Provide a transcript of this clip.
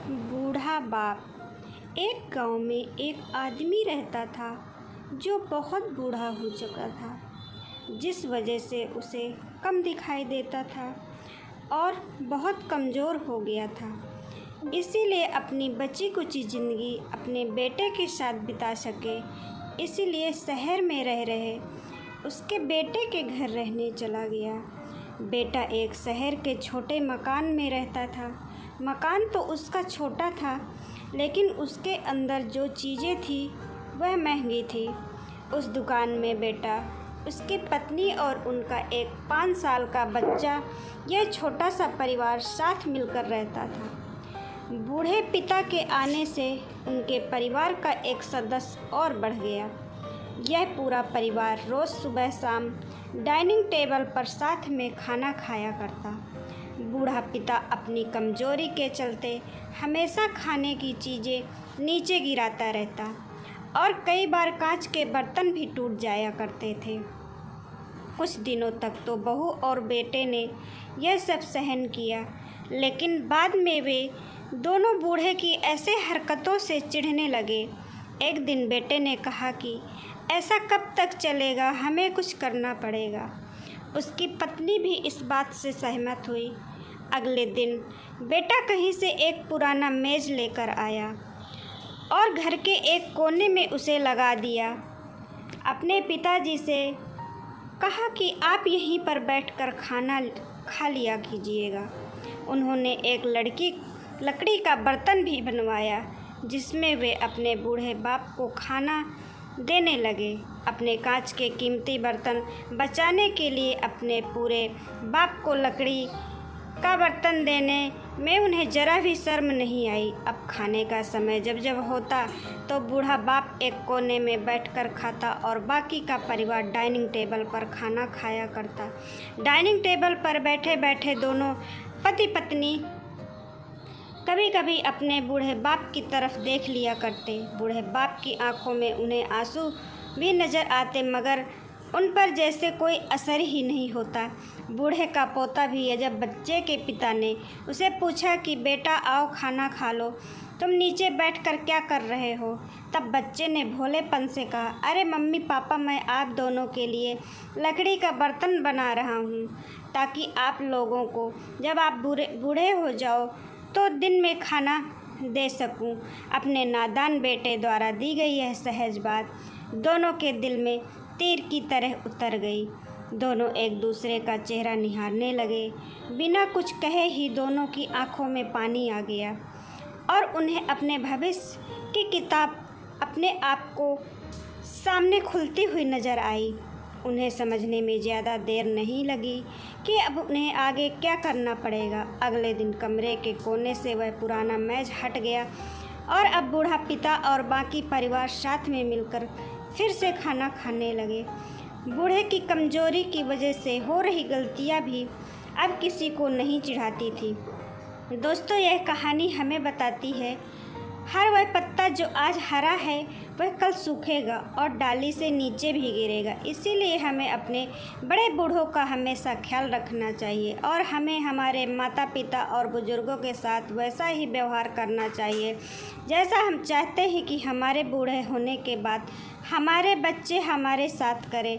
बूढ़ा बाप। एक गांव में एक आदमी रहता था जो बहुत बूढ़ा हो चुका था, जिस वजह से उसे कम दिखाई देता था और बहुत कमज़ोर हो गया था। इसीलिए अपनी बची कुची ज़िंदगी अपने बेटे के साथ बिता सके, इसीलिए शहर में रह रहे उसके बेटे के घर रहने चला गया। बेटा एक शहर के छोटे मकान में रहता था। मकान तो उसका छोटा था, लेकिन उसके अंदर जो चीज़ें थी वह महंगी थी। उस दुकान में बेटा, उसकी पत्नी और उनका एक 5 साल का बच्चा, यह छोटा सा परिवार साथ मिलकर रहता था। बूढ़े पिता के आने से उनके परिवार का एक सदस्य और बढ़ गया। यह पूरा परिवार रोज़ सुबह शाम डाइनिंग टेबल पर साथ में खाना खाया करता। बूढ़ा पिता अपनी कमज़ोरी के चलते हमेशा खाने की चीज़ें नीचे गिराता रहता और कई बार कांच के बर्तन भी टूट जाया करते थे। कुछ दिनों तक तो बहू और बेटे ने यह सब सहन किया, लेकिन बाद में वे दोनों बूढ़े की ऐसे हरकतों से चिढ़ने लगे। एक दिन बेटे ने कहा कि ऐसा कब तक चलेगा, हमें कुछ करना पड़ेगा। उसकी पत्नी भी इस बात से सहमत हुई। अगले दिन बेटा कहीं से एक पुराना मेज़ लेकर आया और घर के एक कोने में उसे लगा दिया। अपने पिताजी से कहा कि आप यहीं पर बैठकर खाना खा लिया कीजिएगा। उन्होंने एक लकड़ी का बर्तन भी बनवाया, जिसमें वे अपने बूढ़े बाप को खाना देने लगे। अपने कांच के कीमती बर्तन बचाने के लिए अपने पूरे बाप को लकड़ी का बर्तन देने में उन्हें ज़रा भी शर्म नहीं आई। अब खाने का समय जब होता तो बूढ़ा बाप एक कोने में बैठकर खाता और बाकी का परिवार डाइनिंग टेबल पर खाना खाया करता। डाइनिंग टेबल पर बैठे बैठे दोनों पति पत्नी कभी कभी अपने बूढ़े बाप की तरफ देख लिया करते। बूढ़े बाप की आंखों में उन्हें आंसू भी नज़र आते, मगर उन पर जैसे कोई असर ही नहीं होता। बूढ़े का पोता भी जब बच्चे के पिता ने उसे पूछा कि बेटा आओ खाना खा लो, तुम नीचे बैठकर क्या कर रहे हो, तब बच्चे ने भोलेपन से कहा, अरे मम्मी पापा, मैं आप दोनों के लिए लकड़ी का बर्तन बना रहा हूँ, ताकि आप लोगों को जब आप बूढ़े हो जाओ तो दिन में खाना दे सकूं। अपने नादान बेटे द्वारा दी गई यह सहज बात दोनों के दिल में तीर की तरह उतर गई। दोनों एक दूसरे का चेहरा निहारने लगे। बिना कुछ कहे ही दोनों की आंखों में पानी आ गया और उन्हें अपने भविष्य की किताब अपने आप को सामने खुलती हुई नज़र आई। उन्हें समझने में ज़्यादा देर नहीं लगी कि अब उन्हें आगे क्या करना पड़ेगा। अगले दिन कमरे के कोने से वह पुराना मेज़ हट गया और अब बूढ़ा पिता और बाकी परिवार साथ में मिलकर फिर से खाना खाने लगे। बूढ़े की कमज़ोरी की वजह से हो रही गलतियां भी अब किसी को नहीं चिढ़ाती थी। दोस्तों, यह कहानी हमें बताती है, हर वह पत्ता जो आज हरा है वह कल सूखेगा और डाली से नीचे भी गिरेगा। इसीलिए हमें अपने बड़े बूढ़ों का हमेशा ख्याल रखना चाहिए और हमें हमारे माता पिता और बुज़ुर्गों के साथ वैसा ही व्यवहार करना चाहिए जैसा हम चाहते हैं कि हमारे बूढ़े होने के बाद हमारे बच्चे हमारे साथ करें।